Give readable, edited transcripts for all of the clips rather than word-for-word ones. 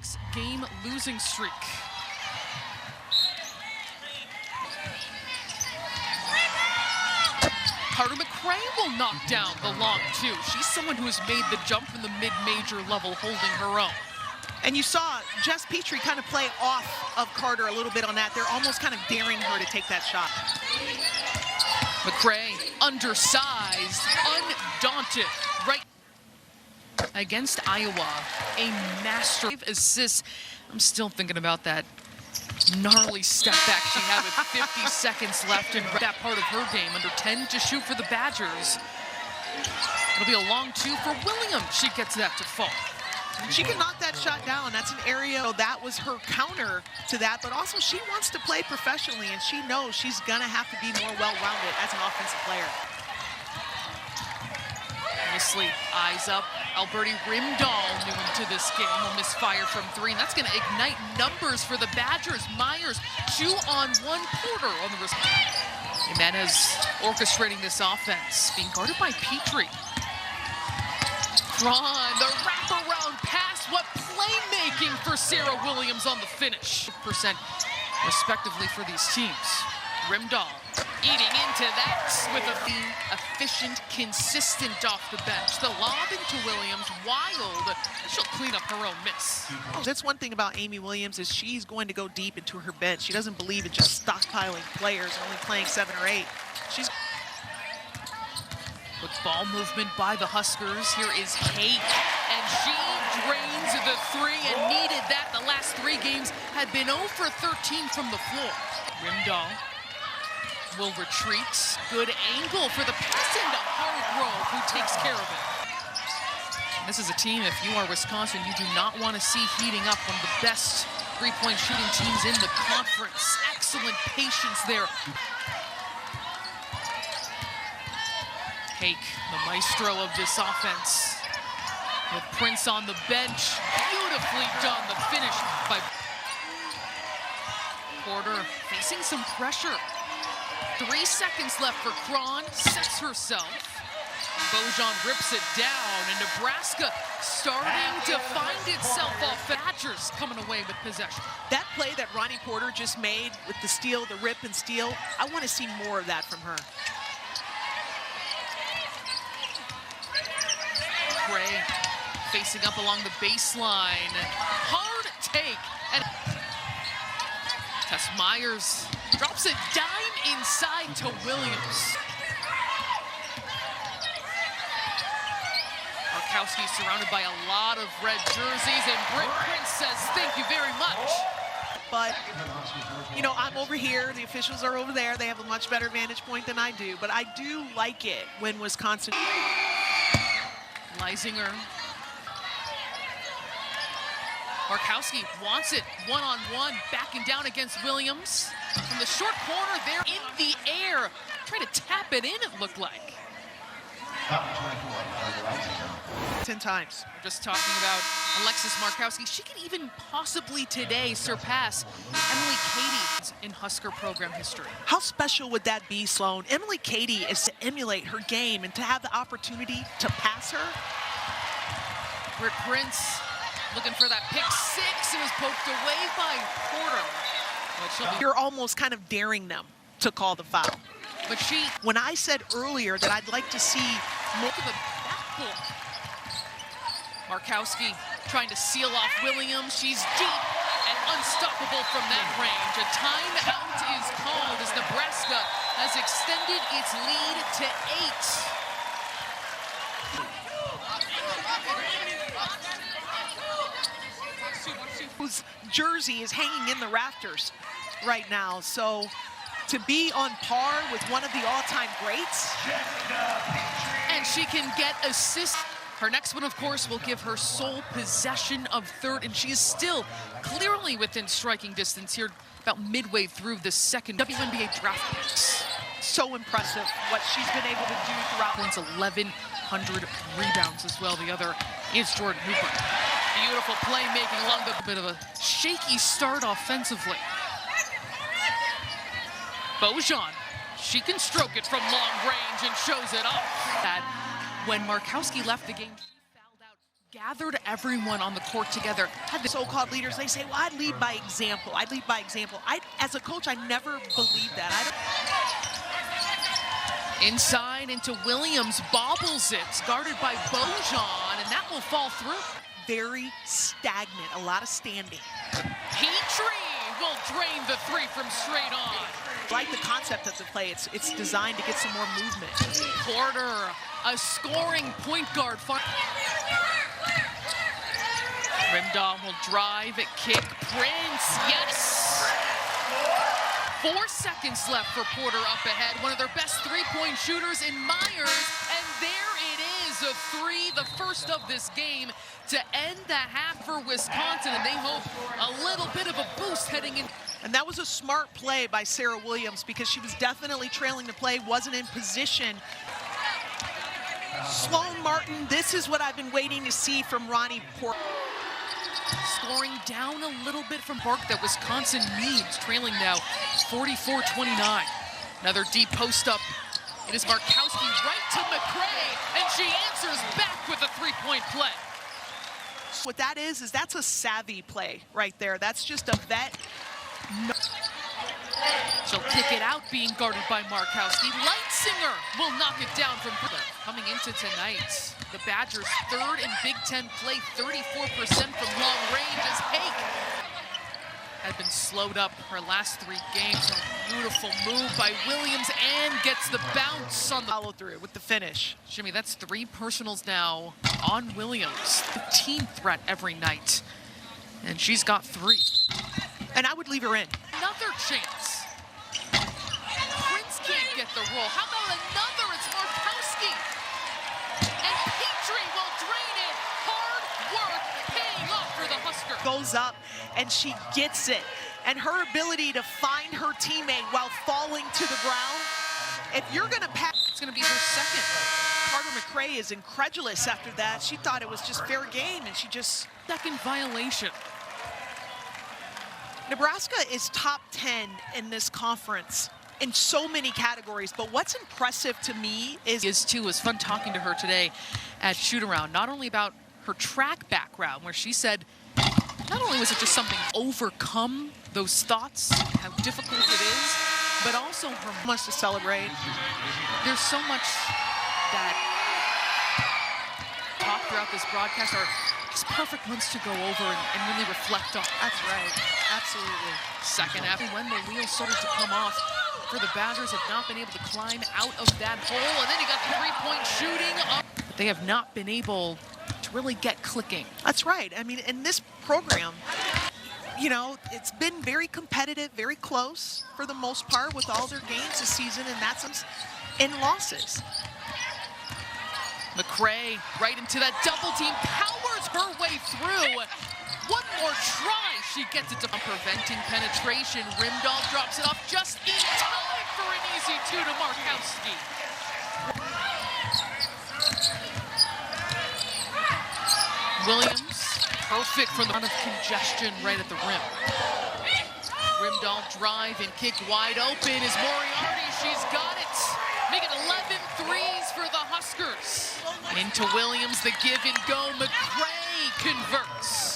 6-game losing streak. Carter McRae will knock down the long two. She's someone who has made the jump from the mid-major level, holding her own. And you saw Jess Petrie kind of play off of Carter a little bit on that. They're almost kind of daring her to take that shot. McRae, undersized, undaunted, right against Iowa. A master assists. I'm still thinking about that gnarly step back she had with 50 seconds left in that part of her game. Under 10 to shoot for the Badgers. It'll be a long two for Williams. She gets that to fall. She can knock that shot down. That's an area that was her counter to that, but also she wants to play professionally, and she knows she's gonna have to be more well-rounded as an offensive player. Honestly, eyes up. Alberti Rimdahl, new into this game, will misfire from three, and that's gonna ignite numbers for the Badgers. Myers, 2-on-1 Porter on the wrist. Jimenez orchestrating this offense, being guarded by Petrie. Cron, the wraparound pass. What playmaking for Sarah Williams on the finish. % respectively for these teams. Rimdahl eating into that with a efficient, consistent off the bench. The lob into Williams, wild. She'll clean up her own miss. That's one thing about Amy Williams is she's going to go deep into her bench. She doesn't believe in just stockpiling players and only playing 7 or 8. She's with ball movement by the Huskers. Here is Kate, and she drains the three and needed that. The last 3 games had been 0 for 13 from the floor. Rimdahl will retreat. Good angle for the pass into Hargrove, who takes care of it. And this is a team, if you are Wisconsin, you do not want to see heating up. One of the best three-point shooting teams in the conference. Excellent patience there. Hake, the maestro of this offense, with Prince on the bench. Beautifully done, the finish by Porter, facing some pressure. 3 seconds left for Cron, sets herself. Bojan rips it down, and Nebraska starting to find itself off. Badgers coming away with possession. That play that Ronnie Porter just made with the steal, the rip and steal, I want to see more of that from her. Gray facing up along the baseline. Hard take. And Tess Myers drops a dime inside to Williams. Markowski surrounded by a lot of red jerseys, and Britt Prince says thank you very much. But, you know, I'm over here, the officials are over there. They have a much better vantage point than I do, but I do like it when Wisconsin... Leisinger. Markowski wants it one-on-one, backing down against Williams. From the short corner there in the air. Trying to tap it in, it looked like. 10 times. We're just talking about Alexis Markowski. She can even possibly today surpass Emily Cady in Husker program history. How special would that be, Sloan? Emily Cady is to emulate her game and to have the opportunity to pass her. Britt Prince looking for that pick 6. It was poked away by Porter. You're almost kind of daring them to call the foul. But when I said earlier that I'd like to see more of the backboard. Markowski trying to seal off Williams. She's deep and unstoppable from that range. A timeout is called as Nebraska has extended its lead to 8. Whose jersey is hanging in the rafters right now, so to be on par with one of the all-time greats. And she can get assists. Her next one, of course, will give her sole possession of third, and she is still clearly within striking distance here, about midway through the second WNBA draft picks. So impressive what she's been able to do throughout. Points, 1,100 rebounds as well. The other is Jordan Hooper. Beautiful playmaking along the bit of a shaky start offensively. Bojan, she can stroke it from long range and shows it off. That when Markowski left the game, she fouled out gathered everyone on the court together. Had the so-called leaders, they say, well, I lead by example. I lead by example. As a coach, I never believed that. Inside into Williams, bobbles it, guarded by Bojan, and that will fall through. Very stagnant, a lot of standing. Petrie will drain the three from straight on. I like the concept of the play. It's designed to get some more movement. Porter, a scoring point guard. Rimdahl will drive, kick, Prince, yes! 4 seconds left for Porter up ahead. One of their best three-point shooters in Myers, and there it is, a three, the first of this game to end the half for Wisconsin, and they hope a little bit of a boost heading in. And that was a smart play by Sarah Williams because she was definitely trailing the play, wasn't in position. Sloan Martin, this is what I've been waiting to see from Ronnie Porter. Scoring down a little bit from Park that Wisconsin needs, trailing now 44-29. Another deep post up. It is Markowski right to McCray, and she answers back with a three-point play. What that is that's a savvy play right there. That's just a vet. No. She'll kick it out, being guarded by Markowski. Leitzinger will knock it down from coming into tonight. The Badgers' third in Big Ten play, 34% from long range as Hake had been slowed up her last 3 games. A beautiful move by Williams and gets the bounce on the follow through with the finish. Jimmy, that's 3 personals now on Williams. Team threat every night. And she's got 3. And I would leave her in. Another chance. Prince can't get the roll. How about another? It's Markowski. And Petrie will drain it. Hard work paying off for the Husker. Goes up and she gets it. And her ability to find her teammate while falling to the ground. If you're gonna pass, it's gonna be her second. Carter McCray is incredulous after that. She thought it was just fair game and she just. Second violation. Nebraska is top 10 in this conference in so many categories, but what's impressive to me is too, was fun talking to her today at shoot-around, not only about her track background, where she said not only was it just something overcome those thoughts, how difficult it is, but also her much to celebrate. There's so much that talk throughout this broadcast are just perfect ones to go over and really reflect on. That's right, absolutely. Second after when the wheels started to come off for the Badgers, have not been able to climb out of that hole, and then you got the three-point shooting up. They have not been able to really get clicking. That's right. I mean, in this program, you know, it's been very competitive, very close for the most part with all their games this season, and that's in losses. McCray right into that double team, powers her way through. One more try, she gets it to preventing penetration. Rimdahl drops it off just in time for an easy 2 to Markowski. Williams, perfect from the amount of congestion right at the rim. Rimdahl drive and kick wide open is Moriarty. She's got it. Making 11 threes for the Huskers. Into Williams, the give and go. McCray converts.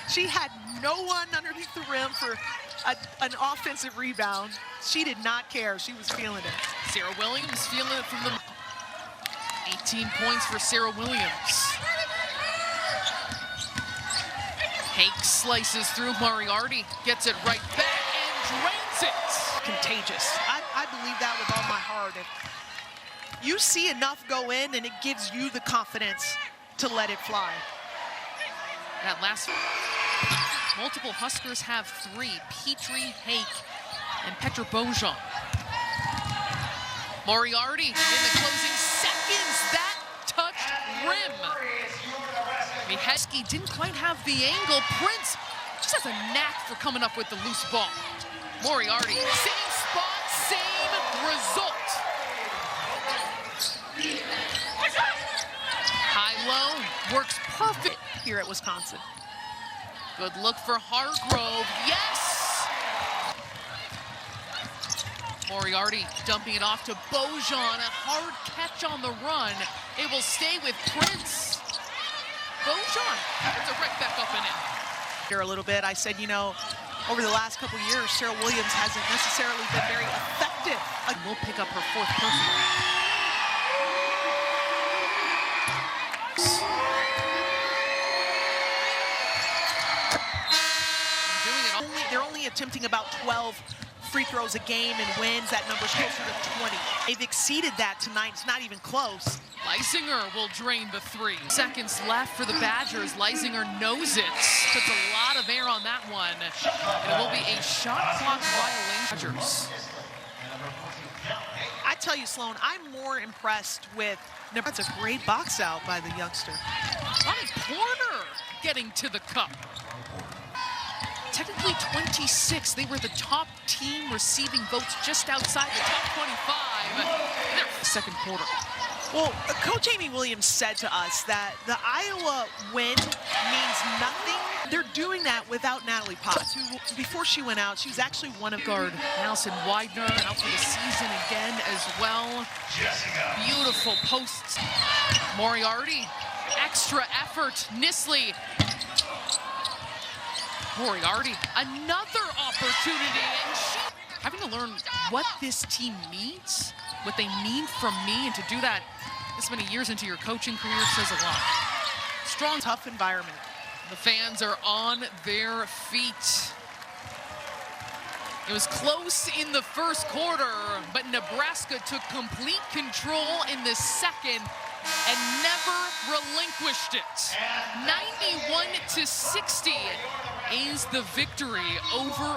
She had no one underneath the rim for an offensive rebound. She did not care. She was feeling it. Sarah Williams feeling it from the 18 points for Sarah Williams. Hake slices through. Moriarty gets it right back and drains it. Contagious. I believe that with all my heart. If you see enough go in, and it gives you the confidence to let it fly. That last multiple Huskers have 3. Petrie, Hake, and Petra Bojan. Moriarty in the closing seconds. That touched rim. Mihesky didn't quite have the angle. Prince just has a knack for coming up with the loose ball. Moriarty, same spot, same result. High-low works perfect here at Wisconsin. Good look for Hargrove. Yes! Moriarty dumping it off to Bojan. A hard catch on the run. It will stay with Prince. Beaujean puts it right back up and in. Here a little bit, I said, you know, over the last couple years, Cheryl Williams hasn't necessarily been very effective. Will pick up her fourth personal. They're only attempting about 12 free throws a game and wins. That number's closer to 20. They've exceeded that tonight. It's not even close. Leisinger will drain the three. Seconds left for the Badgers. Leisinger knows it. Puts a lot of air on that one. And it will be a shot clock violation. Badgers. I tell you, Sloan, I'm more impressed with Nebraska. That's a great box out by the youngster. Bonnie Porter getting to the cup. Technically 26. They were the top team receiving votes just outside the top 25. Their second quarter. Well, Coach Amy Williams said to us that the Iowa win means nothing. They're doing that without Natalie Potts, who, before she went out, she was actually one of guard. Allison Widener out for the season again as well. Beautiful posts. Moriarty, extra effort. Nisley. Moriarty, another opportunity, and she having to learn what this team needs, what they need from me, and to do that this many years into your coaching career says a lot. Strong, tough environment. The fans are on their feet. It was close in the first quarter, but Nebraska took complete control in the second and never relinquished it. 91-60 is the victory over